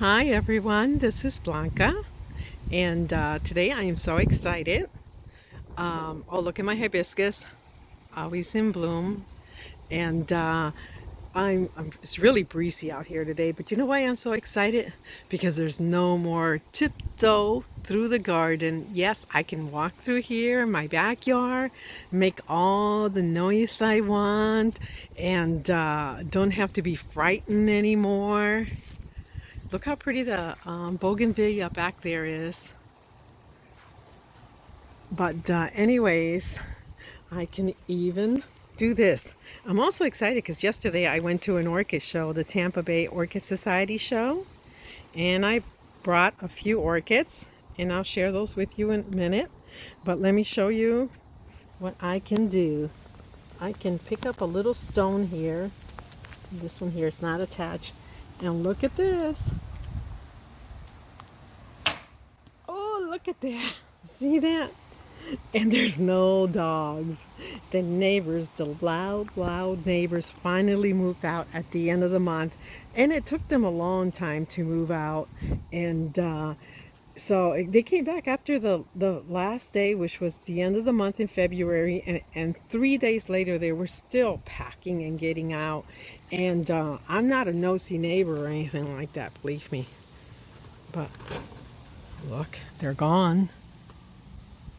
Hi everyone, this is Blanca, and today I am so excited. Oh, look at my hibiscus, always in bloom, and it's really breezy out here today. But you know why I'm so excited? Because there's no more tiptoe through the garden. Yes, I can walk through here in my backyard, make all the noise I want, and don't have to be frightened anymore. Look how pretty the bougainvillea back there is. But anyways, I can even do this. I'm also excited because yesterday I went to an orchid show, the Tampa Bay Orchid Society show, and I brought a few orchids, and I'll share those with you in a minute. But let me show you what I can do. I can pick up a little stone here. This one here is not attached. And look at this. Oh, look at that. See that? And there's no dogs. The neighbors, the loud neighbors finally moved out at the end of the month. And it took them a long time to move out. And so they came back after the last day, which was the end of the month in February. And 3 days later, they were still packing and getting out. And I'm not a nosy neighbor or anything like that, believe me. But look, they're gone.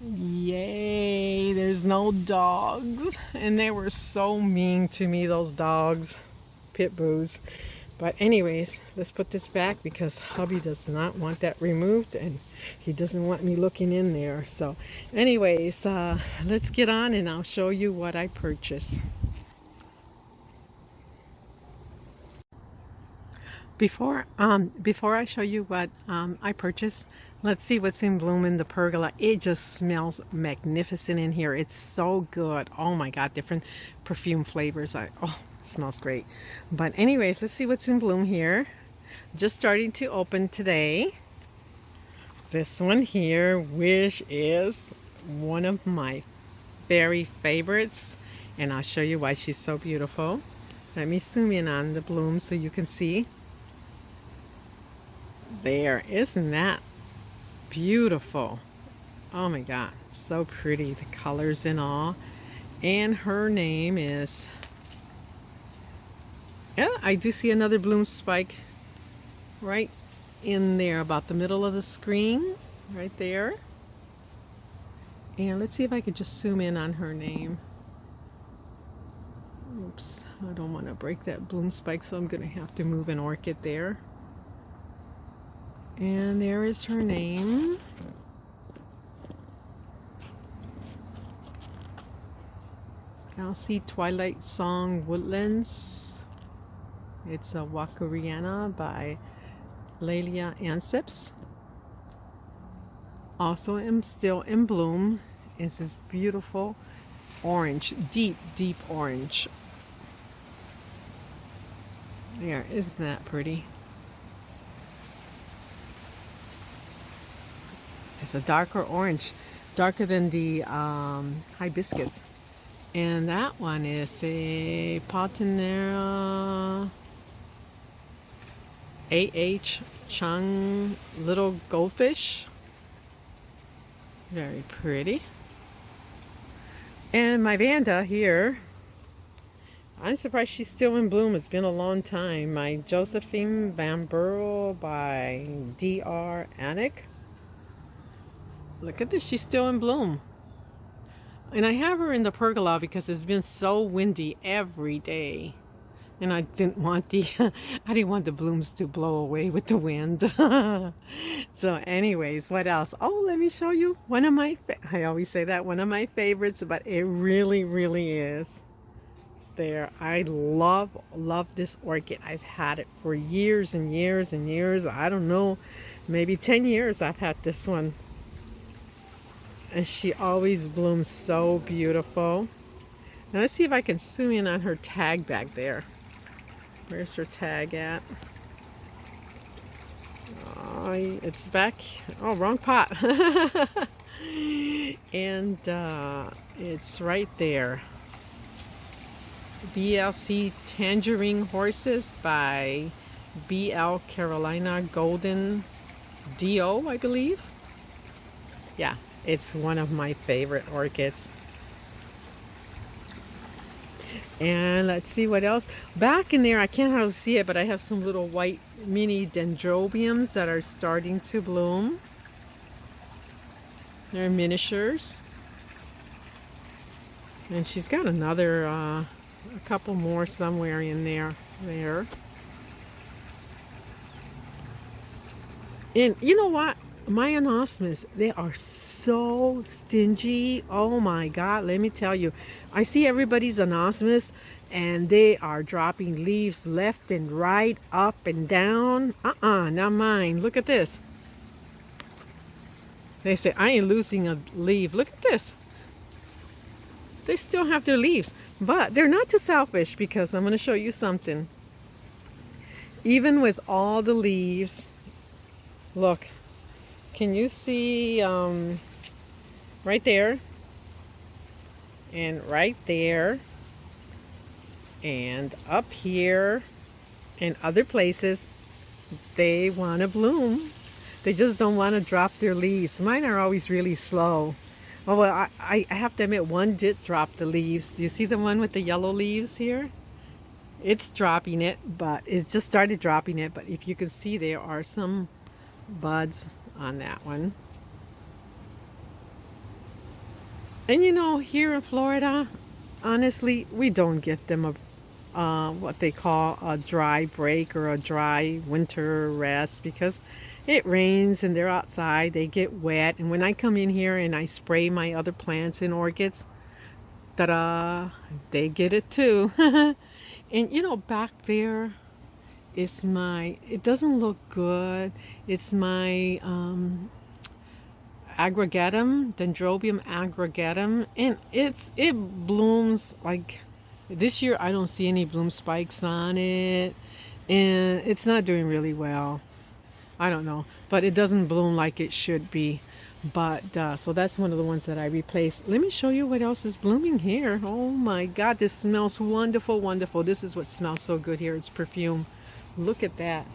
Yay, there's no dogs. And they were so mean to me, those dogs, pit bulls. But anyways, let's put this back because hubby does not want that removed and he doesn't want me looking in there. So anyways, let's get on and I'll show you what I purchased. Before I show you what I purchased, let's see what's in bloom in the pergola. It just smells magnificent in here. It's so good. Oh my God, different perfume flavors. It smells great. But anyways, let's see what's in bloom here. Just starting to open today. This one here, which is one of my very favorites. And I'll show you why she's so beautiful. Let me zoom in on the bloom so you can see. There, isn't that beautiful? Oh my God, so pretty, the colors and all. And her name is, yeah, I do see another bloom spike right in there about the middle of the screen, right there. And let's see if I could just zoom in on her name. Oops, I don't want to break that bloom spike, so I'm gonna have to move an orchid there. And there is her name. I'll see Twilight Song Woodlands. It's a Wakariana by Lelia Ansips. Also still in bloom is this beautiful orange, deep orange. There, isn't that pretty? It's a darker orange, darker than the hibiscus. And that one is a Patinera A.H. Chung Little Goldfish. Very pretty. And my Vanda here, I'm surprised she's still in bloom. It's been a long time. My Josephine Van Burl by D.R. Anik. Look at this, she's still in bloom. And I have her in the pergola because it's been so windy every day. And I didn't want the blooms to blow away with the wind. So anyways, what else? Oh, let me show you one of my, I always say that, one of my favorites, but it really is. There, I love this orchid. I've had it for years and years. I don't know, maybe 10 years I've had this one. And she always blooms so beautiful. Now let's see if I can zoom in on her tag back there. Where's her tag at? Oh, it's back. Oh, wrong pot. And it's right there. BLC Tangerine Horses by BL Carolina Golden DO, I believe. Yeah, it's one of my favorite orchids. And let's see what else. Back in there, I can't hardly see it, but I have some little white mini Dendrobiums that are starting to bloom. They're miniatures. And she's got another, a couple more somewhere in there. And you know what? My anosmus, they are so stingy. Oh my God, let me tell you. I see everybody's anosmus and they are dropping leaves left and right, up and down. Not mine. Look at this. They say, I ain't losing a leaf. Look at this. They still have their leaves, but they're not too selfish because I'm going to show you something. Even with all the leaves, look. Can you see right there and right there and up here and other places? They want to bloom. They just don't want to drop their leaves. Mine are always really slow. Oh, well, I have to admit, one did drop the leaves. Do you see the one with the yellow leaves here? It's dropping it, but it's just started dropping it. But if you can see, there are some buds on that one. And you know, here in Florida, honestly, we don't give them a what they call a dry break or a dry winter rest, because it rains and they're outside, they get wet. And when I come in here and I spray my other plants and orchids, ta-da, they get it too. And you know, back there is my, it doesn't look good, it's my aggregatum, Dendrobium aggregatum, and it blooms like this year. I don't see any bloom spikes on it, and it's not doing really well. I don't know, but it doesn't bloom like it should be. But so that's one of the ones that I replaced. Let me show you what else is blooming here. Oh my God, this smells wonderful, wonderful. This is what smells so good here. It's perfume. Look at that.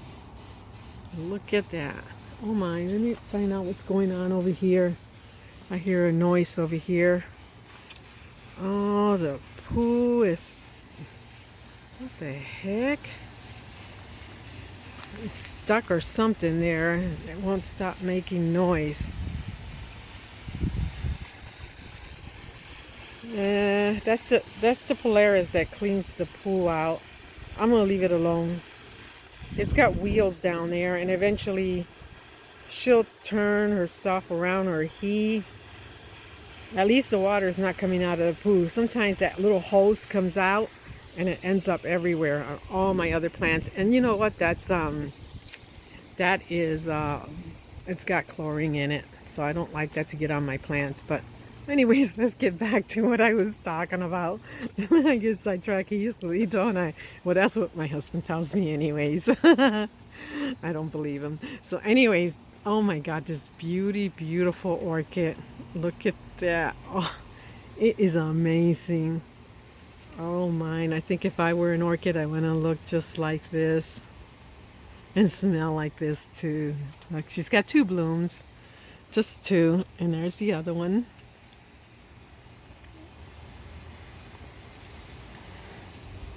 Look at that. Oh my, let me find out what's going on over here. I hear a noise over here. Oh, the poo is... What the heck? It's stuck or something there. It won't stop making noise. That's the Polaris that cleans the poo out. I'm gonna leave it alone. It's got wheels down there, and eventually she'll turn herself around, or he. At least the water is not coming out of the poo. Sometimes that little hose comes out and it ends up everywhere on all my other plants. And you know what? That is it's got chlorine in it, so I don't like that to get on my plants. But anyways, let's get back to what I was talking about. I get sidetracked easily, don't I? Well, that's what my husband tells me anyways. I don't believe him. So anyways, oh my God, this beautiful orchid. Look at that. Oh, it is amazing. Oh mine. I think if I were an orchid, I want to look just like this and smell like this too. Look, she's got 2 blooms. Just 2. And there's the other one.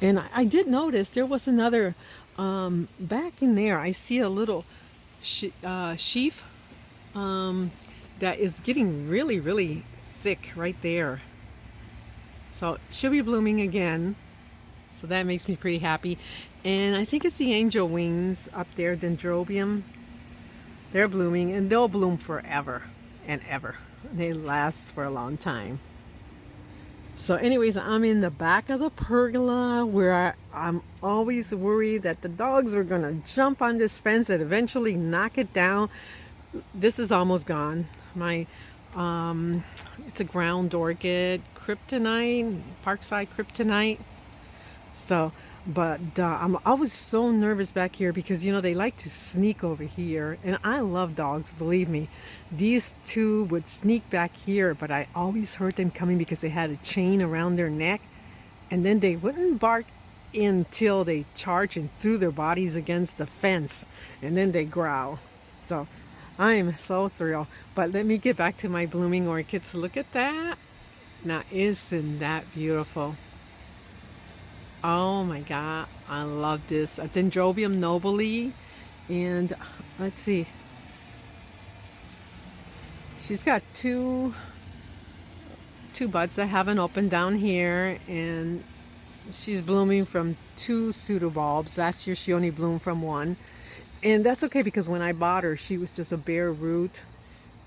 And I did notice there was another, back in there, I see a little sheaf that is getting really thick right there. So she'll be blooming again. So that makes me pretty happy. And I think it's the angel wings up there, Dendrobium. They're blooming, and they'll bloom forever and ever. They last for a long time. So anyways, I'm in the back of the pergola where I'm always worried that the dogs are going to jump on this fence and eventually knock it down. This is almost gone. My it's a ground orchid, kryptonite, Parkside kryptonite. So, but I was so nervous back here because, you know, they like to sneak over here. And I love dogs, believe me. These 2 would sneak back here, but I always heard them coming because they had a chain around their neck. And then they wouldn't bark until they charge and threw their bodies against the fence, and then they growl. So I'm so thrilled. But let me get back to my blooming orchids. Look at that. Now, isn't that beautiful? Oh my God, I love this. A Dendrobium nobile, and let's see. She's got two buds that haven't opened down here, and she's blooming from 2 pseudobulbs. Last year she only bloomed from 1. And that's okay, because when I bought her, she was just a bare root.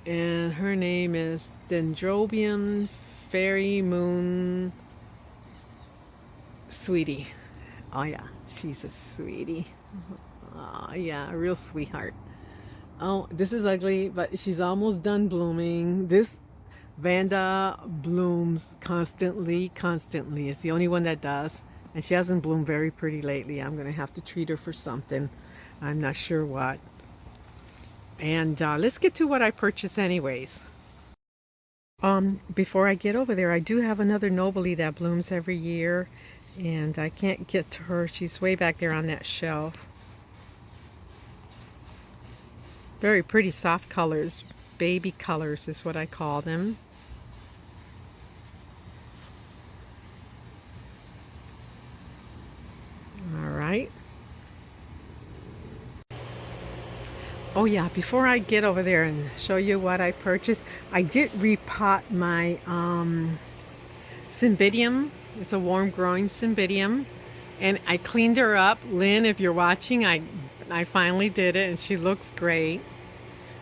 And her name is Dendrobium Fairy Moon Sweetie. Oh yeah, she's a sweetie. Oh yeah, a real sweetheart. Oh, this is ugly, but she's almost done blooming. This Vanda blooms constantly. It's the only one that does. And she hasn't bloomed very pretty lately. I'm going to have to treat her for something. I'm not sure what. And let's get to what I purchased anyways. Before I get over there, I do have another nobile that blooms every year. And I can't get to her. She's way back there on that shelf. Very pretty soft colors. Baby colors is what I call them. All right. Oh yeah, before I get over there and show you what I purchased, I did repot my Cymbidium. It's a warm growing Cymbidium, and I cleaned her up. Lynn, if you're watching, I finally did it, and she looks great.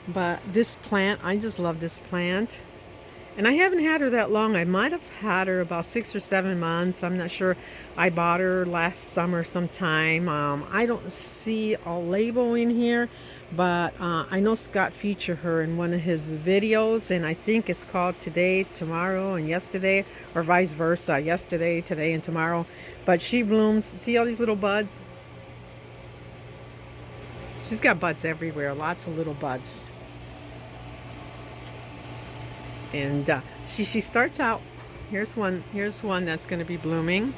But this plant, I just love this plant. And I haven't had her that long. I might have had her about 6 or 7 months. I'm not sure. I bought her last summer sometime. I don't see a label in here, but I know Scott featured her in one of his videos, and I think it's called Today, Tomorrow, and Yesterday, or vice versa. Yesterday, today, and tomorrow. But she blooms. See all these little buds? She's got buds everywhere. Lots of little buds. And she starts out, here's one that's going to be blooming.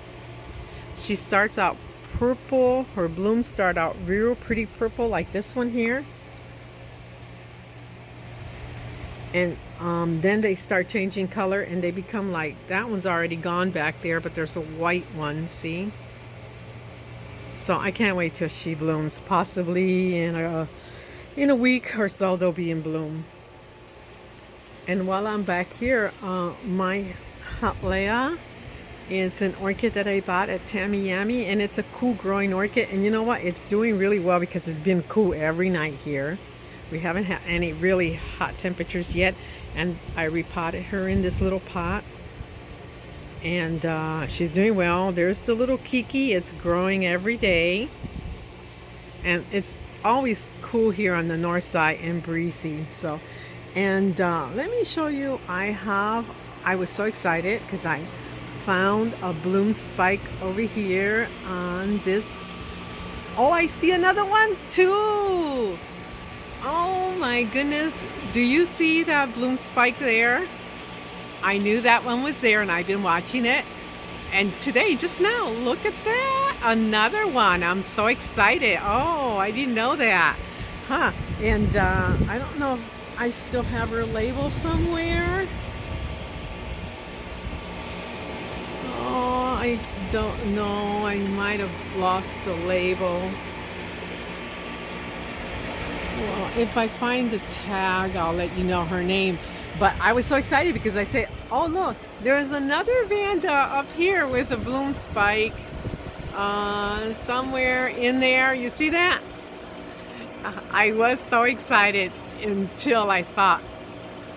She starts out purple. Her blooms start out real pretty purple, like this one here. And then they start changing color, and they become like, that one's already gone back there, but there's a white one, see? So I can't wait till she blooms. Possibly in a week or so they'll be in bloom. And while I'm back here, my Hatlea is an orchid that I bought at Tammy Yammy, and it's a cool growing orchid. And you know what? It's doing really well because it's been cool every night here. We haven't had any really hot temperatures yet, and I repotted her in this little pot. And she's doing well. There's the little Kiki. It's growing every day. And it's always cool here on the north side and breezy. So, and let me show you, I was so excited because I found a bloom spike over here on this. Oh, I see another one too. Oh my goodness. Do you see that bloom spike there? I knew that one was there, and I've been watching it. And today, just now, look at that. Another one. I'm so excited. Oh, I didn't know that. Huh. And I don't know if I still have her label somewhere. Oh, I don't know. I might have lost the label. Well, if I find the tag, I'll let you know her name. But I was so excited because I said, oh look, there's another Vanda up here with a bloom spike somewhere in there. You see that? I was so excited until I thought,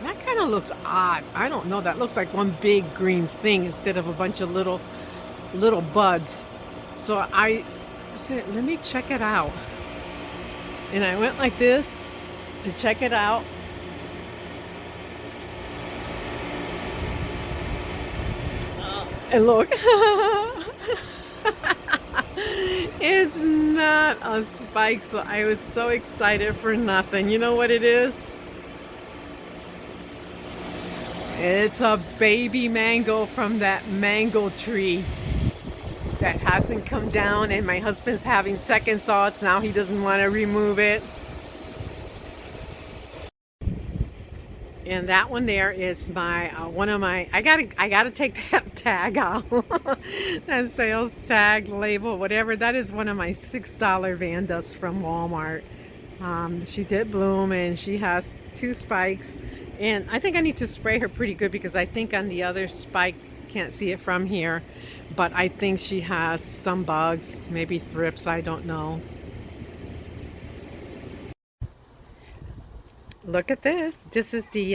that kind of looks odd. I don't know, that looks like one big green thing instead of a bunch of little buds. So I said, let me check it out. And I went like this to check it out. And look, it's not a spike, so I was so excited for nothing. You know what it is? It's a baby mango from that mango tree. that hasn't come down, and my husband's having second thoughts. Now he doesn't want to remove it. And that one there is my one of my. I gotta take that tag out. That sales tag label, whatever. That is one of my $6 Vandas from Walmart. She did bloom, and she has 2 spikes. And I think I need to spray her pretty good, because I think on the other spike, can't see it from here, but I think she has some bugs, maybe thrips. I don't know. Look at this. This is the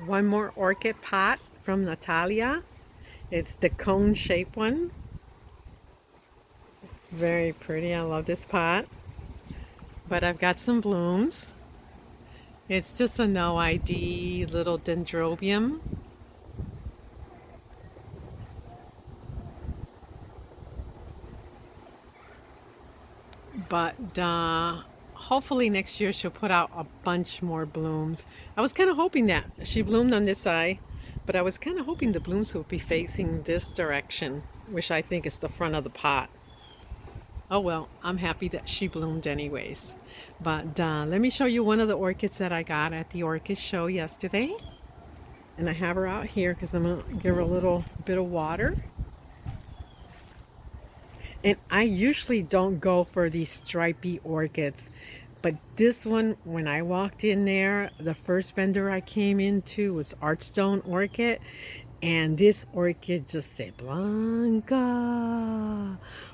one more orchid pot from Natalia. It's the cone shaped one. Very pretty. I love this pot. But I've got some blooms. It's just a no ID little Dendrobium. But hopefully next year she'll put out a bunch more blooms. I was kind of hoping that. She bloomed on this side, but I was kind of hoping the blooms would be facing this direction, which I think is the front of the pot. Oh well, I'm happy that she bloomed anyways. But let me show you one of the orchids that I got at the orchid show yesterday. And I have her out here because I'm going to give her a little bit of water. And I usually don't go for these stripy orchids, but this one, when I walked in there, the first vendor I came into was Archstone Orchid, and this orchid just said, Blanca,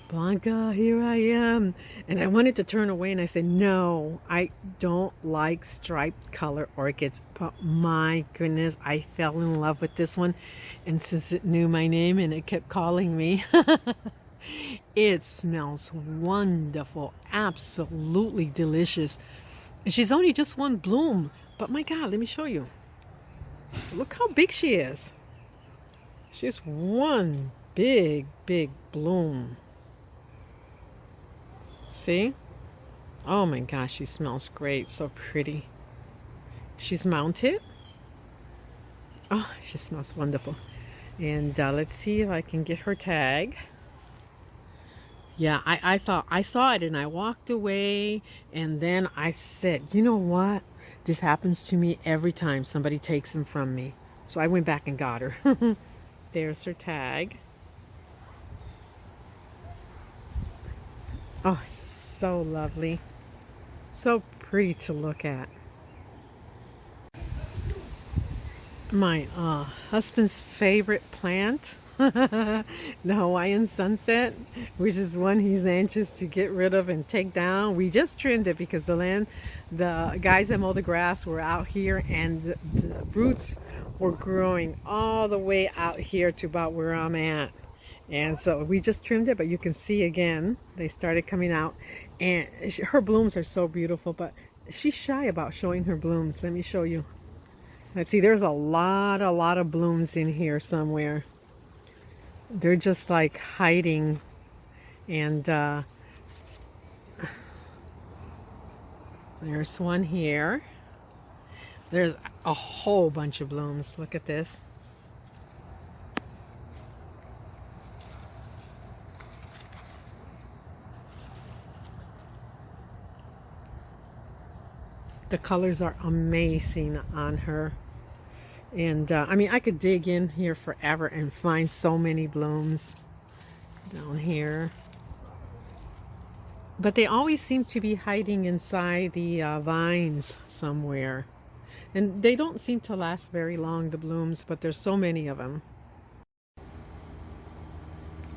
Blanca, here I am. And I wanted to turn away, and I said, no, I don't like striped color orchids. But my goodness, I fell in love with this one. And since it knew my name and it kept calling me, it smells wonderful, absolutely delicious. And she's only just one bloom, but my God, let me show you. Look how big she is. She's one big bloom. See? Oh my gosh, she smells great, so pretty. She's mounted. Oh, she smells wonderful. And let's see if I can get her tag. Yeah, I thought I saw it and I walked away, and then I said, you know what? This happens to me every time somebody takes them from me. So I went back and got her. There's her tag. Oh, so lovely. So pretty to look at. My husband's favorite plant. The Hawaiian sunset, which is one he's anxious to get rid of and take down. We just trimmed it because the guys that mow the grass were out here, and the roots were growing all the way out here to about where I'm at. And so we just trimmed it, but you can see again, they started coming out. And her blooms are so beautiful, but she's shy about showing her blooms. Let me show you. Let's see, there's a lot of blooms in here somewhere. They're just like hiding, and there's one here. There's a whole bunch of blooms. Look at this. The colors are amazing on her. And I mean, I could dig in here forever and find so many blooms down here. But they always seem to be hiding inside the vines somewhere. And they don't seem to last very long, the blooms, but there's so many of them.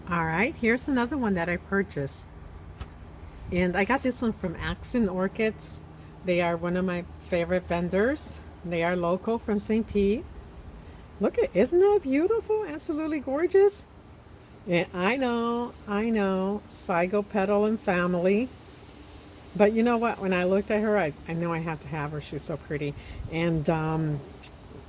All right, here's another one that I purchased. And I got this one from Accent Orchids. They are one of my favorite vendors. They are local from St. Pete. Look at, isn't that beautiful? Absolutely gorgeous. Yeah, I know, Saigo Petal and family. But you know what? When I looked at her, I know I have to have her. She's so pretty. And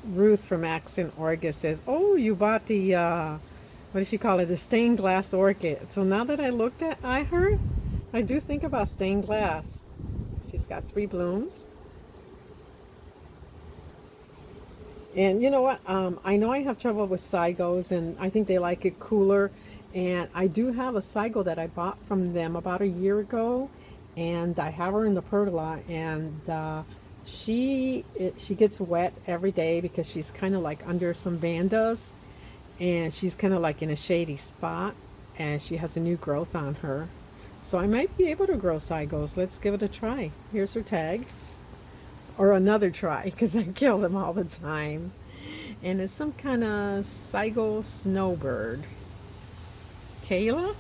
Ruth from Accent Orchid says, oh, you bought the, what does she call it? The stained glass orchid. So now that I looked at her, I do think about stained glass. She's got 3 blooms. And you know what? I know I have trouble with Saigos, and I think they like it cooler. And I do have a cycle that I bought from them about a year ago, and I have her in the pergola, and she gets wet every day because she's kind of like under some vandas, and she's kind of like in a shady spot, and she has a new growth on her. So I might be able to grow cygos. Let's give it a try. Here's her tag. Or another try, because I kill them all the time. And it's some kind of cygo snowbird. Kayla?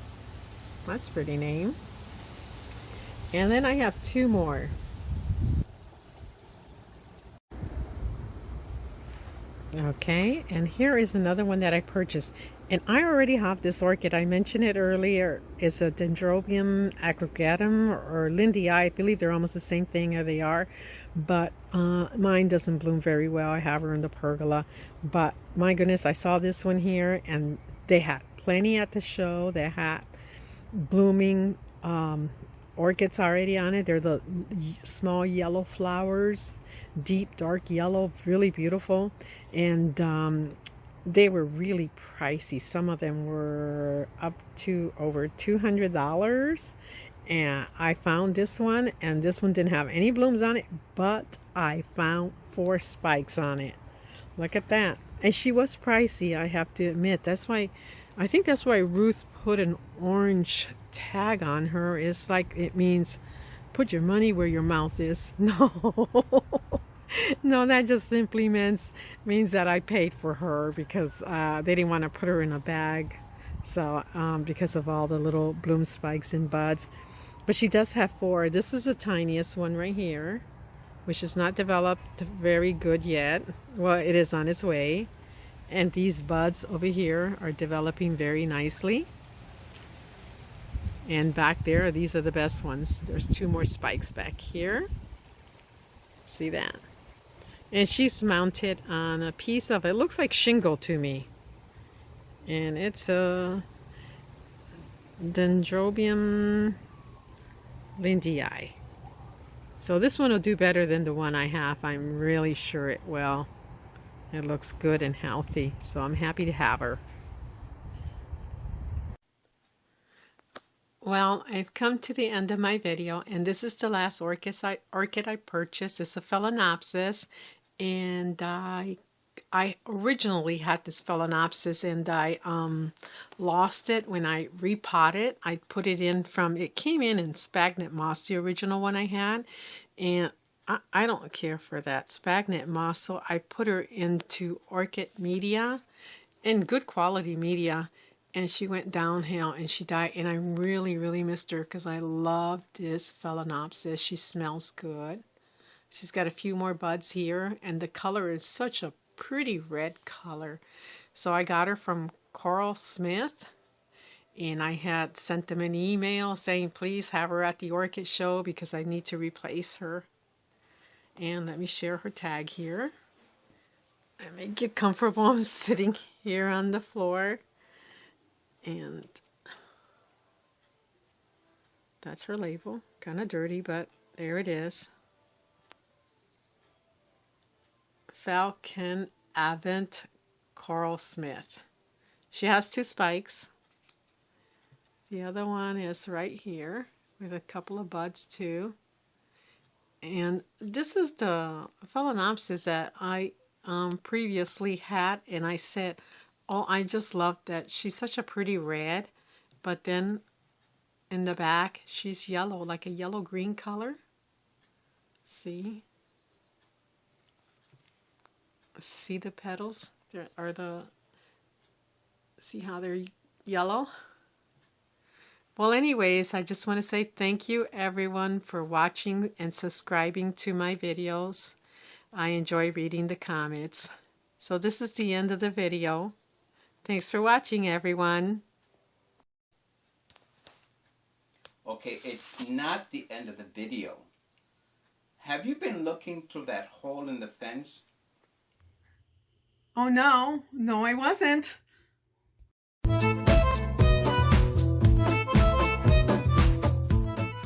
That's a pretty name. And then I have two more. Okay, and here is another one that I purchased. And I already have this orchid. I mentioned it earlier. It's a Dendrobium aggregatum or Lindii. I believe they're almost the same thing, or they are. But mine doesn't bloom very well. I have her in the pergola. But my goodness, I saw this one here, and they had plenty at the show. They had blooming orchids already on it. They're the small yellow flowers, deep dark yellow, really beautiful. And they were really pricey. Some of them were up to over $200. And I found this one, and this one didn't have any blooms on it, but I found 4 spikes on it. Look at that. And she was pricey, I have to admit. That's why, I think that's why Ruth put an orange tag on her. It's like, it means put your money where your mouth is. No. No, that just simply means that I paid for her, because they didn't want to put her in a bag. So because of all the little bloom spikes and buds. But she does have 4. This is the tiniest one right here, which is not developed very good yet. Well, it is on its way. And these buds over here are developing very nicely. And back there, these are the best ones. There's 2 more spikes back here. See that? And she's mounted on a piece of, it looks like shingle to me. And it's a Dendrobium Lindii. So this one will do better than the one I have. I'm really sure it will. It looks good and healthy, so I'm happy to have her. Well, I've come to the end of my video, and this is the last orchid I purchased. It's a Phalaenopsis, and I originally had this Phalaenopsis, and I lost it when I repotted. I put it in it came in sphagnum moss, the original one I had, and I don't care for that sphagnum moss, so I put her into orchid media, and good quality media, and she went downhill and she died, and I really, really missed her because I love this Phalaenopsis. She smells good. She's got a few more buds here, and the color is such a pretty red color. So I got her from Krull-Smith, and I had sent them an email saying please have her at the orchid show because I need to replace her. And let me share her tag here. Let me get comfortable. I'm sitting here on the floor, and that's her label. Kind of dirty, but there it is. Falcon Avant Krull-Smith. She has 2 spikes. The other one is right here with a couple of buds too. And this is the Phalaenopsis that I previously had, and I said, oh, I just love that. She's such a pretty red, but then in the back she's yellow, like a yellow-green color. See? See the petals? See how they're yellow? Well, anyways, I just want to say thank you everyone for watching and subscribing to my videos. I enjoy reading the comments. So this is the end of the video. Thanks for watching, everyone. Okay, it's not the end of the video. Have you been looking through that hole in the fence? Oh no, I wasn't.